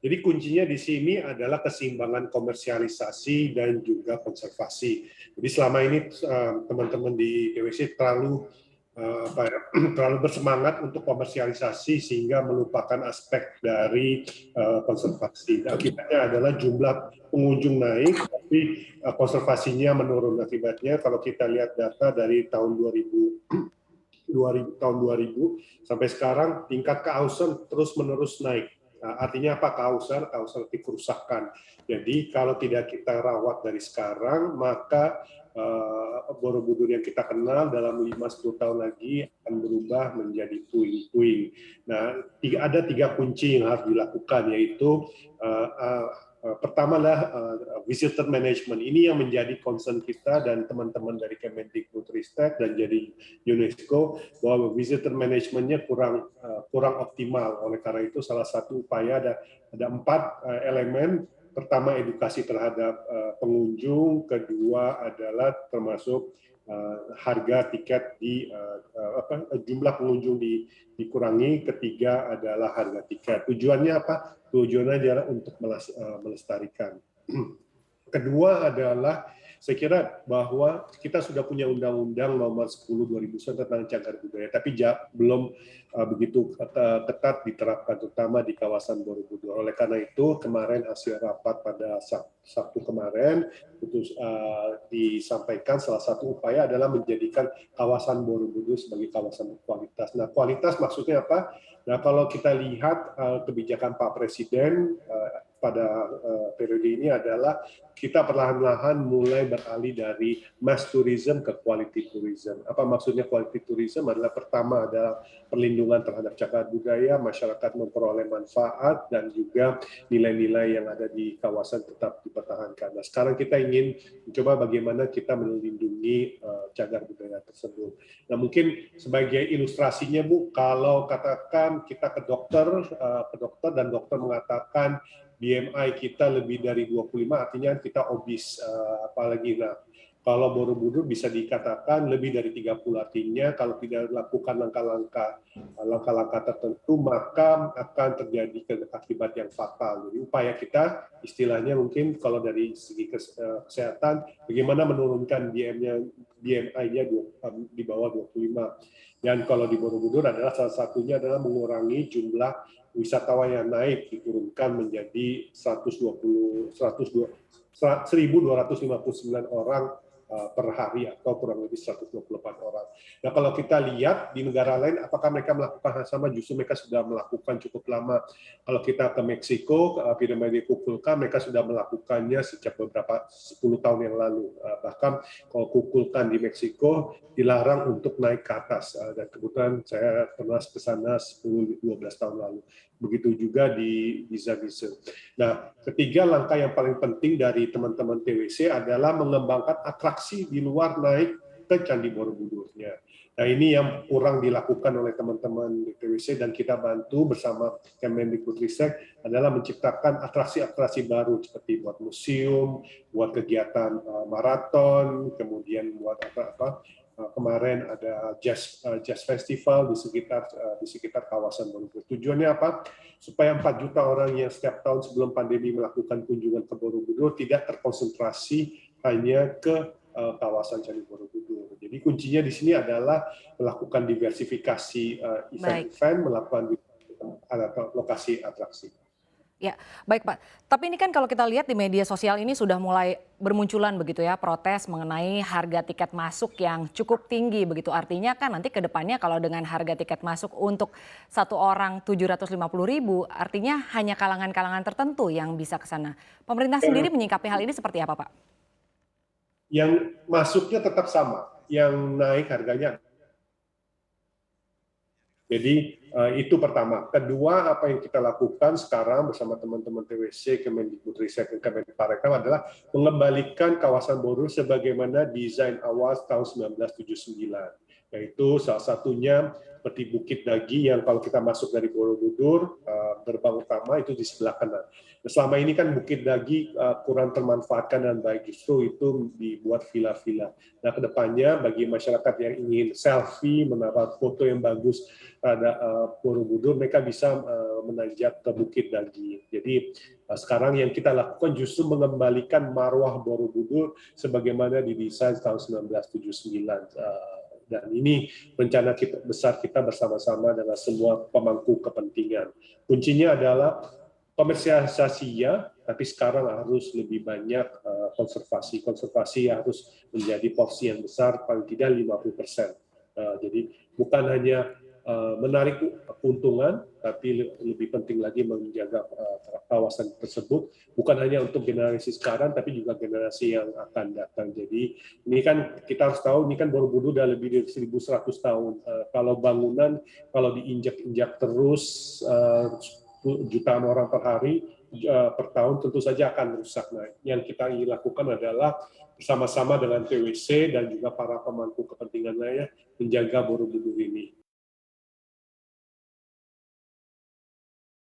Jadi kuncinya di sini adalah keseimbangan komersialisasi dan juga konservasi. Jadi selama ini teman-teman di TWC terlalu bersemangat untuk komersialisasi sehingga melupakan aspek dari konservasi. Akibatnya adalah jumlah pengunjung naik, tapi konservasinya menurun. Akibatnya kalau kita lihat data dari tahun 2000 sampai sekarang tingkat kehausan terus-menerus naik. Artinya apa kehausan? Kehausan arti kerusakan. Jadi kalau tidak kita rawat dari sekarang, maka Borobudur yang kita kenal dalam 5-10 tahun lagi akan berubah menjadi puing-puing. Nah, ada 3 kunci yang harus dilakukan, yaitu pertama adalah visitor management. Ini yang menjadi concern kita dan teman-teman dari Kemendikbudristek dan jadi UNESCO, bahwa visitor managementnya kurang optimal. Oleh karena itu salah satu upaya ada 4 elemen. Pertama, edukasi terhadap pengunjung. Kedua adalah termasuk harga tiket jumlah pengunjung dikurangi. Ketiga adalah harga tiket. Tujuannya apa? Tujuannya adalah untuk melestarikan. Kedua adalah saya kira bahwa kita sudah punya Undang-Undang Nomor 10/2009 tentang cagar budaya, tapi belum begitu ketat diterapkan, terutama di kawasan Borobudur. Oleh karena itu, kemarin hasil rapat pada Sabtu kemarin disampaikan salah satu upaya adalah menjadikan kawasan Borobudur sebagai kawasan berkualitas. Nah, kualitas maksudnya apa? Nah, kalau kita lihat kebijakan Pak Presiden pada periode ini adalah kita perlahan-lahan mulai beralih dari mass tourism ke quality tourism. Apa maksudnya quality tourism? Adalah pertama adalah perlindungan terhadap cagar budaya, masyarakat memperoleh manfaat, dan juga nilai-nilai yang ada di kawasan tetap dipertahankan. Nah, sekarang kita ingin mencoba bagaimana kita melindungi cagar budaya tersebut. Nah, mungkin sebagai ilustrasinya, Bu, kalau katakan kita ke dokter dan dokter mengatakan BMI kita lebih dari 25, artinya kita obes. Apalagi kalau Borobudur bisa dikatakan lebih dari 30, artinya kalau tidak lakukan langkah-langkah tertentu maka akan terjadi akibat yang fatal. Jadi upaya kita istilahnya mungkin kalau dari segi kesehatan bagaimana menurunkan BMI-nya di bawah 25. Dan kalau di Borobudur adalah salah satunya adalah mengurangi jumlah wisatawan yang naik, diturunkan menjadi 1.259 orang per hari atau kurang lebih 124 orang. Nah, kalau kita lihat di negara lain, apakah mereka melakukan hal sama? Justru mereka sudah melakukan cukup lama. Kalau kita ke Meksiko, piramide Kukulkan, mereka sudah melakukannya sejak beberapa 10 tahun yang lalu. Bahkan kalau Kukulkan di Meksiko dilarang untuk naik ke atas. Dan kebetulan saya pernah ke sana 10-12 tahun lalu. Begitu juga di Zawissen. Nah, ketiga langkah yang paling penting dari teman-teman TWC adalah mengembangkan atraksi di luar naik ke Candi Borobudurnya. Nah, ini yang kurang dilakukan oleh teman-teman di TWC dan kita bantu bersama Kemendikbudristek adalah menciptakan atraksi-atraksi baru seperti buat museum, buat kegiatan maraton, kemudian buat kemarin ada jazz festival di sekitar kawasan Borobudur. Tujuannya apa? Supaya 4 juta orang yang setiap tahun sebelum pandemi melakukan kunjungan ke Borobudur tidak terkonsentrasi hanya ke kawasan Candi Borobudur. Jadi kuncinya di sini adalah melakukan diversifikasi event-event, melakukan lokasi atraksi. Ya, baik Pak. Tapi ini kan kalau kita lihat di media sosial ini sudah mulai bermunculan begitu ya protes mengenai harga tiket masuk yang cukup tinggi begitu. Artinya kan nanti ke depannya kalau dengan harga tiket masuk untuk satu orang 750.000, artinya hanya kalangan-kalangan tertentu yang bisa ke sana. Pemerintah sendiri menyikapi hal ini seperti apa Pak? Yang masuknya tetap sama, yang naik harganya. Jadi itu pertama. Kedua, apa yang kita lakukan sekarang bersama teman-teman TWC, Kemendikbudristek, dan Kemenparekraf adalah mengembalikan kawasan Borobudur sebagaimana desain awal tahun 1979. yaitu salah satunya seperti Bukit Dagi yang kalau kita masuk dari Borobudur, gerbang utama itu di sebelah kanan. Nah, selama ini kan Bukit Dagi kurang termanfaatkan dan baik, justru itu dibuat villa-villa. Nah, kedepannya bagi masyarakat yang ingin selfie, mendapat foto yang bagus pada Borobudur, mereka bisa menanjak ke Bukit Dagi. Jadi sekarang yang kita lakukan justru mengembalikan marwah Borobudur sebagaimana didesain tahun 1979. Dan ini rencana kita besar kita bersama-sama dengan semua pemangku kepentingan. Kuncinya adalah komersialisasi ya, tapi sekarang harus lebih banyak konservasi. Konservasi harus menjadi porsi yang besar, paling tidak 50%. Jadi bukan hanya menarik keuntungan, tapi lebih penting lagi menjaga kawasan tersebut, bukan hanya untuk generasi sekarang, tapi juga generasi yang akan datang. Jadi ini kan kita harus tahu, ini kan Borobudur udah lebih dari 1.100 tahun. Kalau bangunan, kalau diinjak-injak terus jutaan orang per hari, per tahun tentu saja akan rusak. Nah, yang kita ingin lakukan adalah bersama-sama dengan TWC dan juga para pemangku kepentingan lainnya menjaga Borobudur ini.